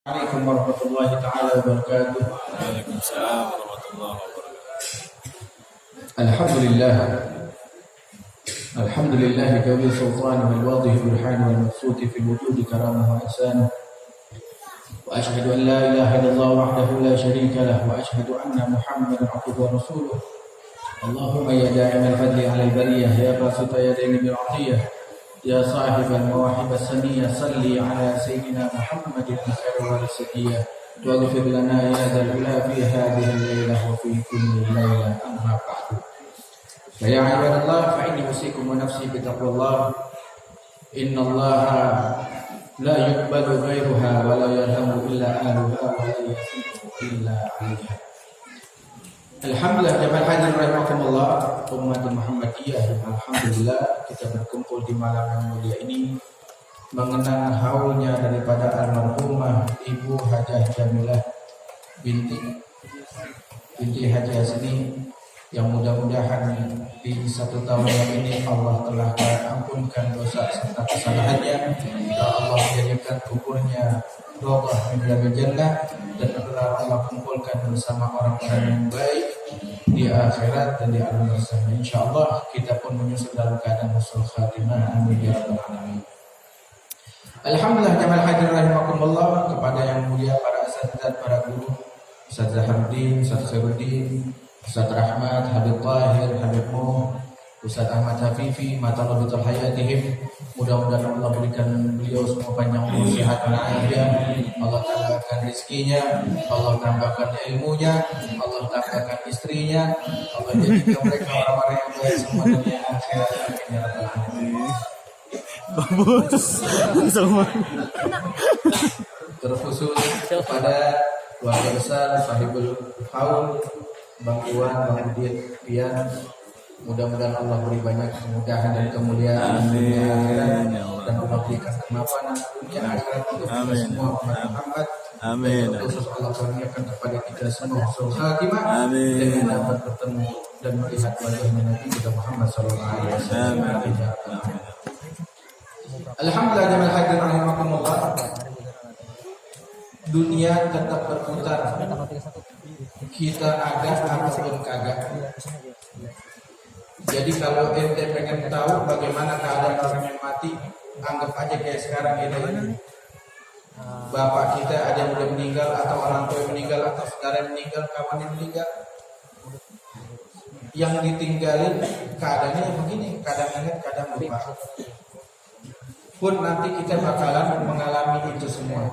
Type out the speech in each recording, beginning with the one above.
Assalamualaikum warahmatullahi ta'ala wabarakatuh. Waalaikumsalam warahmatullahi wabarakatuh. Alhamdulillah. Alhamdulillah kawi sultan wal wadih burhan wal maqsud fi wujud karamah wa ihsan. Wa ashhadu an la ilaha illallah wahdahu la sharika lah wa ashhadu anna Muhammadan abduhu wa rasuluh. Allahumma ya da'imal fadli 'ala al-bariyah ya basita yadayni bil 'atiyah. يا صاحب المواهب السنية صلي على سيدنا محمد خير والسقية واغفر لنا يا ذا العلا في هذه الليلة وفي كل ليلة أما بعد فيا عباد الله فإني أوصيكم ونفسي بتقوى الله إن الله لا يقبل غيرها ولا يرحم إلا أهلها ولا يزيد إلا عليها. Alhamdulillah jamaah hadir rahimakumullah umat Muhammadiyah. Alhamdulillah kita berkumpul di malam yang mulia ini mengenang haulnya daripada almarhumah Ibu Hajah Jamilah binti Haji Hasni yang mudah-mudahan di 1 tahun yang ini Allah telah ampunkan dosa serta kesalahannya. Ya Allah jadikan kuburnya Rawdah min Riyadil Jannah dan Allah kumpulkan bersama orang-orang yang baik di akhirat dan di alam barzakh. Insyaallah kita pun menyusul dalam keadaan husnul khatimah. Amin ya rabbal alamin. Alhamdulillah jamaah hadir rahimakumullah, kepada yang mulia para asatidzah, para guru, Ustaz Zaharuddin, Ustaz Khairuddin, Ustaz Rahmat, Habib Tahir, Habib Mo, Ustaz Ahmad Hafifi, matalabatul hayatihim. Mudah-mudahan Allah berikan beliau semua panjang umur, sehat dan afiat. Allah tambahkan rezekinya, Allah tambahkan ilmunya, Allah tambahkan istrinya. Allah jadikan mereka orang-orang yang baik semua dunia akhirat. Amin ya rabbal alamin. Terkhusus kepada keluarga besar Sahibul Haul, Bang Iwan, Bang Udin, Pian. Mudah-mudahan Allah beri banyak kemudahan dan kemuliaan dunia akhirat, dan Allah berikan kemapanan dunia akhirat untuk kita semua umat Muhammad. Amin. Khusus Allah karuniakan kepada kita semua husnul khatimah dengan dapat bertemu dan melihat wajahnya Nabi kita Muhammad sallallahu alaihi wasallam. Alhamdulillah jamaah hadir rahimakumullah. Dunia tetap berputar. Kita ada ataupun kagak. Jadi kalau ente pengen tahu bagaimana keadaan orang yang mati, anggap aja kayak sekarang ini. Bapak kita ada yang udah meninggal, atau orang tua yang meninggal, atau saudara yang meninggal, kawan yang meninggal. Yang ditinggalin keadaannya begini, kadang ingat, kadang lupa. Pun nanti kita bakalan mengalami itu semua.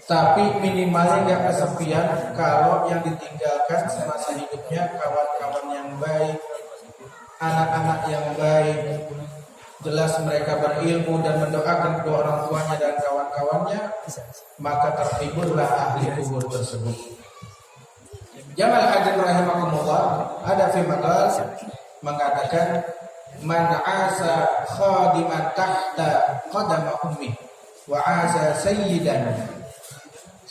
Tapi minimalnya nggak kesepian kalau yang ditinggalkan semasa hidupnya kawan-kawan yang baik, anak-anak yang baik, jelas mereka berilmu dan mendoakan kedua orang tuanya dan kawan-kawannya, maka terhiburlah ahli kubur tersebut. Jamaah hadir rahimakumullah, ada firman mengatakan man asa khadiman tahta qadama ummi wa asa sayyidan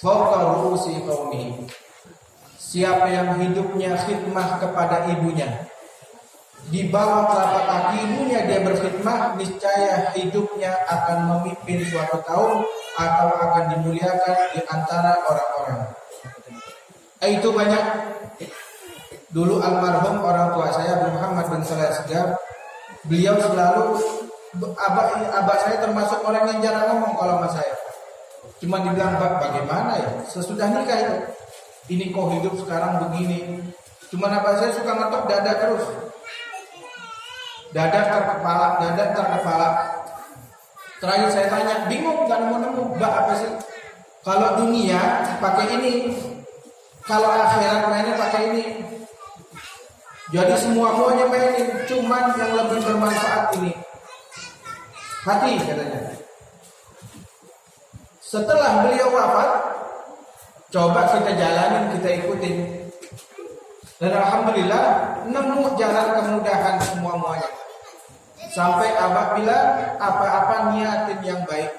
fawqa ru'usi qaumihi. Siapa yang hidupnya khidmah kepada ibunya, di bawah telapak kaki ibunya dia berkhidmah, niscaya hidupnya akan memimpin suatu kaum atau akan dimuliakan di antara orang-orang. Itu banyak. Dulu almarhum orang tua saya Muhammad bin Saleh Segaf, beliau selalu abah saya termasuk orang yang jarang ngomong kalau sama saya. Cuma dibilang, bagaimana ya sesudah nikah itu, ini kok hidup sekarang begini. Cuma abah saya suka ngetok dada terus, dada tar kepala. Terakhir saya tanya, bingung gak nemu-nemu, apa sih? Kalau dunia pakai ini, kalau akhirat mainnya pakai ini. Jadi semuanya mainin, cuman yang lebih bermanfaat ini hati, katanya. Setelah beliau wafat, coba kita jalanin, kita ikutin. Dan alhamdulillah nemu jalan kemudahan semuanya. Sampai abah bilang, apa-apa niatin yang baik.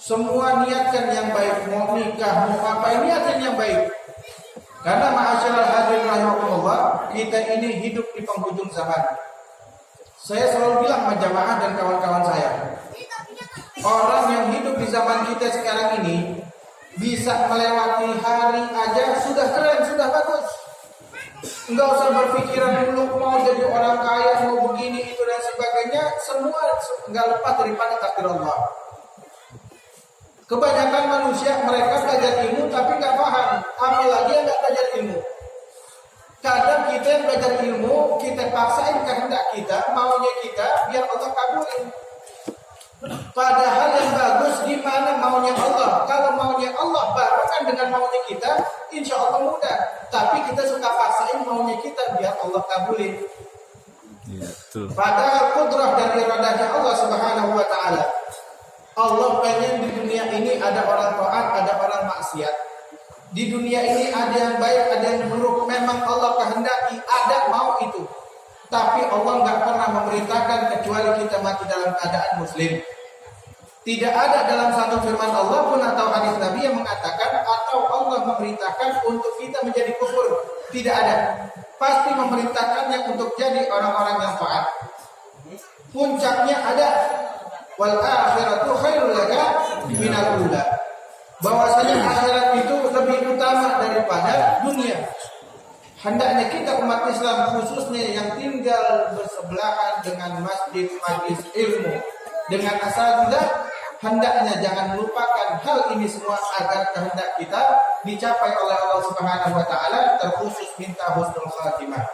Semua niatkan yang baik, mau nikah, mau apa, niatin yang baik. Karena ma'asyiral hadirin rahimakumullah, kita ini hidup di penghujung zaman. Saya selalu bilang sama jamaah dan kawan-kawan saya, orang yang hidup di zaman kita sekarang ini bisa melewati hari aja sudah keren, sudah bagus. Enggak usah berpikiran dulu mau jadi orang kaya, mau begini itu dan sebagainya. Semua enggak lepas daripada takdir Allah. Kebanyakan manusia mereka belajar ilmu tapi nggak paham, apalagi yang nggak belajar ilmu. Kadang kita yang belajar ilmu, kita paksain kehendak kita, maunya kita, biar Allah kabulin. Padahal yang bagus di mana maunya Allah. Kalau maunya Allah barengan dengan maunya kita, insya Allah mudah. Tapi kita suka paksain maunya kita biar Allah kabulin. Iya, betul. Padahal kudrah dan iradahnya Allah Subhanahu wa taala. Allah pengen di dunia ini ada orang taat, ada orang maksiat. Di dunia ini ada yang baik, ada yang buruk. Memang Allah kehendaki ada mau itu. Tapi Allah nggak pernah memerintahkan kecuali kita mati dalam keadaan muslim. Tidak ada dalam satu firman Allah pun atau hadis Nabi yang mengatakan atau Allah memerintahkan untuk kita menjadi kufur. Tidak ada. Pasti memerintahkannya untuk jadi orang-orang yang taat. Puncaknya ada wal akhiratu khairul laka minal ula. Bahwasanya akhirat itu lebih utama daripada dunia. Hendaknya kita umat Islam khususnya yang tinggal bersebelahan dengan masjid majelis ilmu dengan asatidzah, hendaknya jangan melupakan hal ini semua agar kehendak kita dicapai oleh Allah Subhanahu wa taala, terkhusus minta husnul khatimah.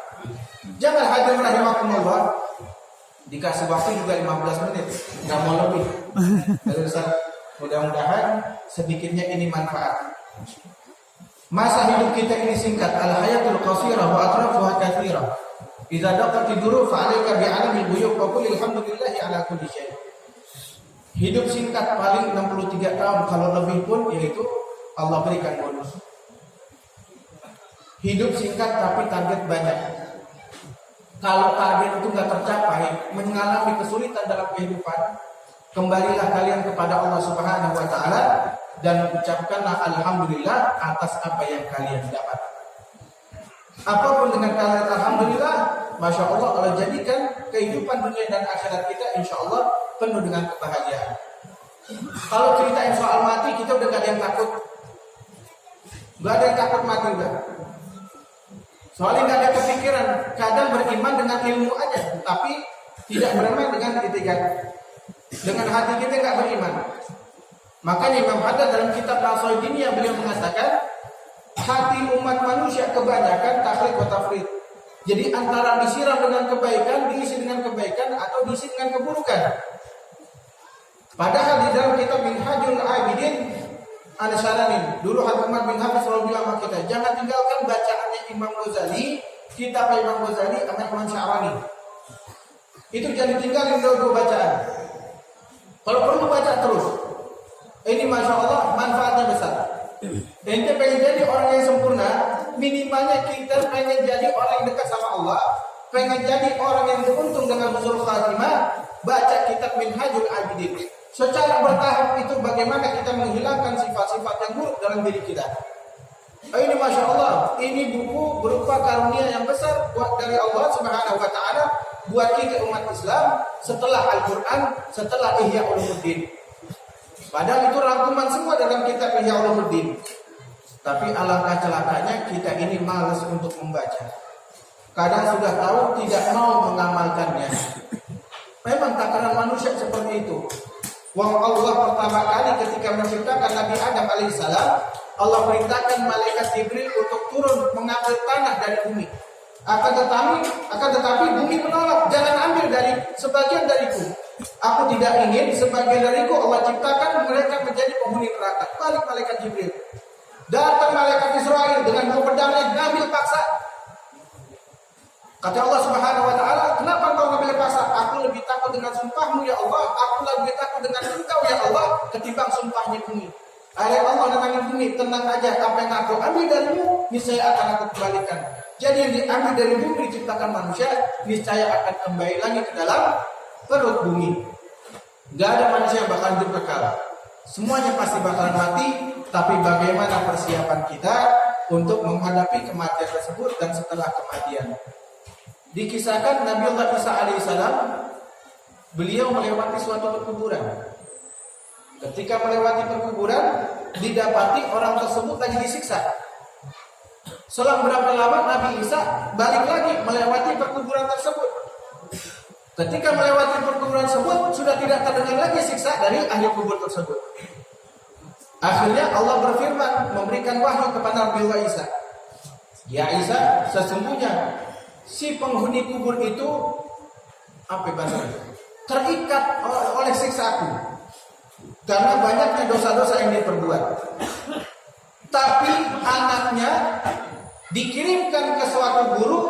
Jangan hadir rahimakumullah. Dikasih waktu juga 15 menit, enggak mau lebih. Mudah-mudahan sedikitnya ini manfaat. Masa hidup kita ini singkat, al-hayatul qasirah wa atrafuha katsirah. Idza daqat ad-duruf 'alaika bi'alamil ghuyub wa qul alhamdulillahi 'ala kulli syai'. Hidup singkat paling 63 tahun, kalau lebih pun yaitu Allah berikan bonus. Hidup singkat tapi target banyak. Kalau target itu enggak tercapai, mengalami kesulitan dalam kehidupan, kembalilah kalian kepada Allah Subhanahu wa taala dan ucapkanlah alhamdulillah atas apa yang kalian dapat. Apapun dengan kalian alhamdulillah, masya Allah, Allah jadikan kehidupan dunia dan akhirat kita insya Allah penuh dengan kebahagiaan. Kalau ceritain soal mati, kita udah gak ada yang takut. Gak ada yang takut mati udah. Soalnya gak ada kepikiran. Kadang beriman dengan ilmu aja, tapi tidak beriman dengan itikat. Dengan hati kita gak beriman. Makanya Imam Haddad dalam kitab Al-Sayyidiniyah beliau mengatakan hati umat manusia kebanyakan taklid wa tafrid. Jadi antara disiram dengan kebaikan, diisi dengan kebaikan atau diisi dengan keburukan. Padahal di dalam kitab Minhajul Abidin Al-Salamin, dulu Habib Umar bin Hafiz selalu bilang sama kita, jangan tinggalkan bacaannya Imam Ghazali, kitab Imam Ghazali, Ahmad Sya'rani. Itu jangan ditinggalin dua bacaan. Kalau perlu baca terus. Ini masya Allah manfaatnya besar. Ente pengen jadi orang yang sempurna, minimalnya kita pengen jadi orang yang dekat sama Allah, pengen jadi orang yang beruntung dengan husnul khatimah, baca kitab Minhajul Abidin. Secara bertahap itu bagaimana kita menghilangkan sifat-sifat yang buruk dalam diri kita. Ini masya Allah, ini buku berupa karunia yang besar buat dari Allah Subhanahu wa taala buat kita umat Islam setelah Al-Quran, setelah Ihya Ulumuddin. Padahal itu rangkuman semua dalam kitab Ihya Ulumuddin. Tapi alangkah celakanya kita ini malas untuk membaca. Kadang sudah tahu tidak mau mengamalkannya. Memang takaran manusia seperti itu. Wah, Allah pertama kali ketika menciptakan Nabi Adam alaihissalam, Allah perintahkan malaikat Jibril untuk turun mengambil tanah dari bumi. Akan tetapi bumi menolak, jangan ambil dari sebagian dariku. Aku tidak ingin sebagian dariku Allah ciptakan mereka menjadi penghuni neraka. Balik malaikat Jibril. Datang malaikat Israel dengan dua pedangnya ngambil paksa. Kata Allah Subhanahu wa taala, "Kenapa engkau ngambil paksa? Aku lebih takut dengan sumpahmu ya Allah. Aku lebih takut dengan engkau ya Allah ketimbang sumpahnya bumi." Ayat Allah dengan bumi, tenang aja, apa yang aku ambil darimu, niscaya akan aku kembalikan. Jadi yang diambil dari bumi diciptakan manusia, niscaya akan kembali lagi ke dalam perut bumi. Gak ada manusia yang bakal hidup kekal. Semuanya pasti bakalan mati. Tapi bagaimana persiapan kita untuk menghadapi kematian tersebut dan setelah kematian? Dikisahkan Nabi Allah Isa alaihissalam, beliau melewati suatu perkuburan. Ketika melewati perkuburan, didapati orang tersebut lagi disiksa. Selang berapa lama Nabi Isa balik lagi melewati perkuburan tersebut. Ketika melewati perkuburan tersebut, sudah tidak terdengar lagi siksa dari ahli kubur tersebut. Akhirnya Allah berfirman, memberikan wahyu kepada Nabi Isa. Ya Isa, sesungguhnya si penghuni kubur itu terikat oleh siksaku karena banyaknya dosa-dosa yang dia perbuat. Tapi anaknya dikirimkan ke suatu guru,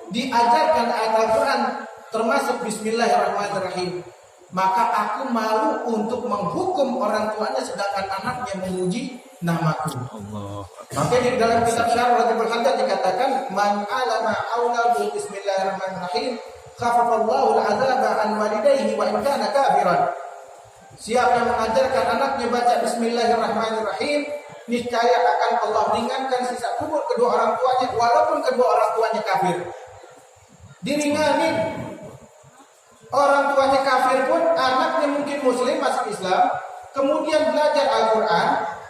diajarkan ayat Al-Quran termasuk Bismillahirrahmanirrahim. Maka aku malu untuk menghukum orang tuanya sedangkan anaknya memuji namaku. Maka di dalam kitab Syarah Ratibul Hadad dikatakan, Man alama awlahu Bismillahirrahmanirrahim khafafallahu al-'adzaba an walidayhi wa in kana kafiran. Siapa yang mengajarkan anaknya baca Bismillahirrahmanirrahim, niscaya akan Allah ringankan sisa kubur kedua orang tuanya walaupun kedua orang tuanya kafir. Diringanin. Orang tuanya kafir pun anaknya mungkin muslim masuk Islam, kemudian belajar Al-Quran,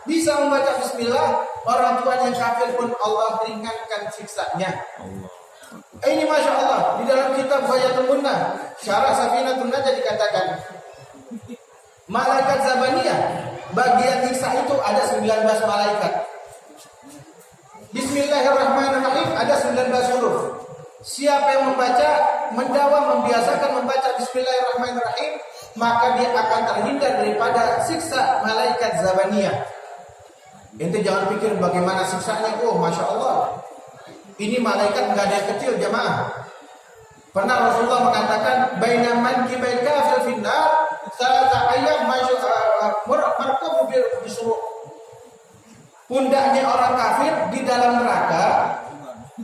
bisa membaca Bismillah, orang tuanya kafir pun Allah ringankan siksanya. Ini Masya Allah, di dalam kitab Bayatul Munnah, Syarah Safinatun Najah dikatakan, malaikat Zabaniyah, bagian siksa itu ada 19 malaikat. Bismillahirrahmanirrahim ada 19 huruf. Siapa yang membaca, mendawam, membiasakan membaca Bismillahirrahmanirrahim, maka dia akan terhindar daripada siksa malaikat Zabaniyah. Ente jangan pikir bagaimana siksanya. Oh Masya Allah, ini malaikat nggak ada yang kecil jamaah. Pernah Rasulullah mengatakan, bainaman kibail kafir finnar salata ayyam markabu bisuruh. Pundaknya orang kafir di dalam neraka,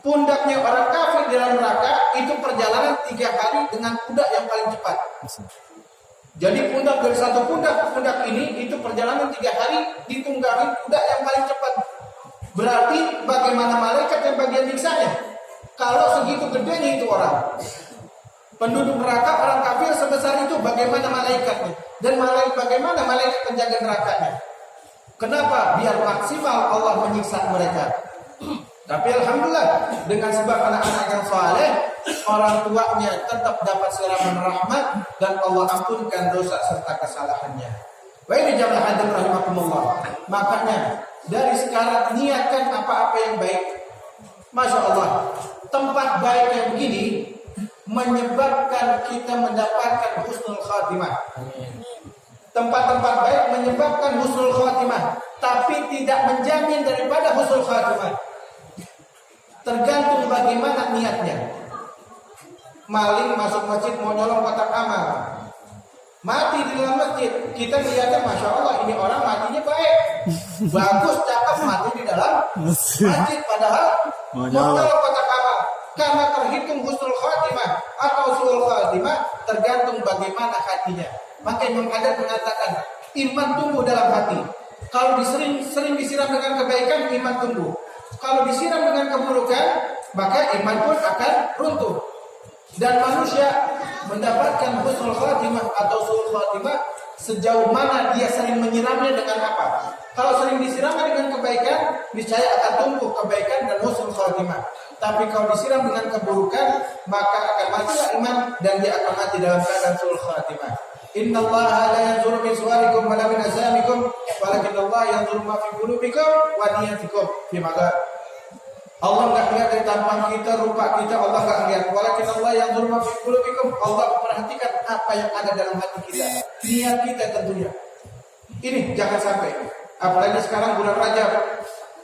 pundaknya orang kafir di dalam neraka itu perjalanan 3 hari dengan kuda yang paling cepat. Jadi pundak dari satu pundak ke pundak ini itu perjalanan 3 hari ditunggangi kuda yang paling cepat. Berarti bagaimana malaikat yang bagian niksanya? Kalau segitu gedenya itu orang, penduduk neraka orang kafir sebesar itu, bagaimana malaikatnya? Dan bagaimana malaikat penjaga nerakanya? Kenapa? Biar maksimal Allah menyiksa mereka. Tapi alhamdulillah dengan sebab anak-anak yang saleh, orang tuanya tetap dapat siraman rahmat dan Allah ampunkan dosa serta kesalahannya. Wa ini jamaah hadirin rahimakumullah. Makanya dari sekarang niatkan apa-apa yang baik. Masya Allah, tempat baik yang begini menyebabkan kita mendapatkan husnul khatimah. Tempat-tempat baik menyebabkan husnul khatimah, tapi tidak menjamin daripada husnul khatimah. Tergantung bagaimana niatnya. Maling masuk masjid mau nyolong kotak amal, mati di dalam masjid, kita lihatnya Masya Allah ini orang matinya baik, bagus, cakep, mati di dalam masjid, padahal mau nyolong kotak amal. Karena terhitung husnul khatimah atau suul khatimah tergantung bagaimana hatinya. Maka Imam Haddad mengatakan iman tumbuh dalam hati. Kalau sering disiram dengan kebaikan, iman tumbuh. Kalau disiram dengan keburukan, maka iman pun akan runtuh. Dan manusia mendapatkan husnul khatimah atau suul khatimah sejauh mana dia sering menyiramnya dengan apa. Kalau sering disiramnya dengan kebaikan, niscaya akan tumbuh kebaikan dan husnul khatimah. Tapi kalau disiram dengan keburukan, maka akan matilah iman dan dia akan mati dalam keadaan suul khatimah. Innallaha la yanzuru min suwarikum wa la min azamikum walakinnallaha yanzuru ma fi qulubikum wa niyatikum. Maka Allah enggak lihat dari tampang kita, rupa kita, Allah enggak lihat. Walakinnallaha yanzuru ma fi qulubikum. Allah memperhatikan apa yang ada dalam hati kita, niat kita tentunya. Ini jangan sampai. Apalagi sekarang bulan Rajab,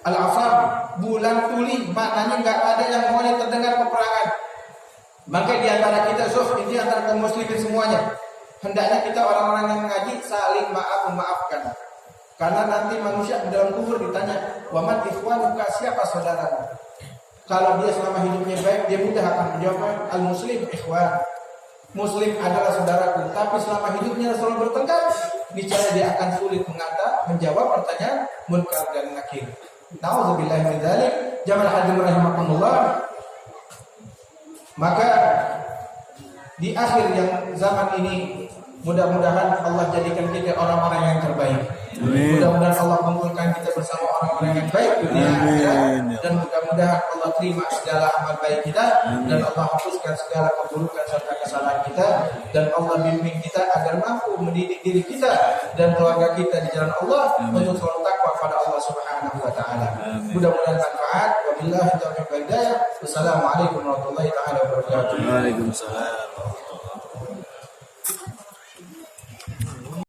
Al-Afar, bulan tuli, maknanya enggak ada yang maunya terdengar peperangan. Maka di antara kita, ini antara kaum muslimin semuanya, hendaknya kita orang-orang yang mengaji saling memaafkan. Karena nanti manusia di dalam kubur ditanya, wa man ikhwanuka, siapa saudaramu? Kalau dia selama hidupnya baik, dia mudah akan menjawab al-muslim ikhwan. Muslim adalah saudaraku. Tapi selama hidupnya selalu bertengkar, niscaya dia akan sulit menjawab pertanyaan munkar dan nakir. Nauzubillahi min dzalik. Jamaah hadirin rahimakumullah. Maka di akhir yang zaman ini Mudah-mudahan Allah jadikan kita orang-orang yang terbaik. Amin. Mudah-mudahan Allah mengumpulkan kita bersama orang-orang yang baik dunia akhirat, dan mudah-mudahan Allah terima segala amal baik kita, dan Allah hapuskan segala keburukan serta kesalahan kita, dan Allah bimbing kita agar mampu mendidik diri kita dan keluarga kita di jalan Allah untuk selalu takwa pada Allah Subhanahu wa taala. Mudah-mudahan manfaat. Wabillahi taufiq wal hidayah. Wassalamualaikum warahmatullahi taala wabarakatuh. Waalaikumsalam.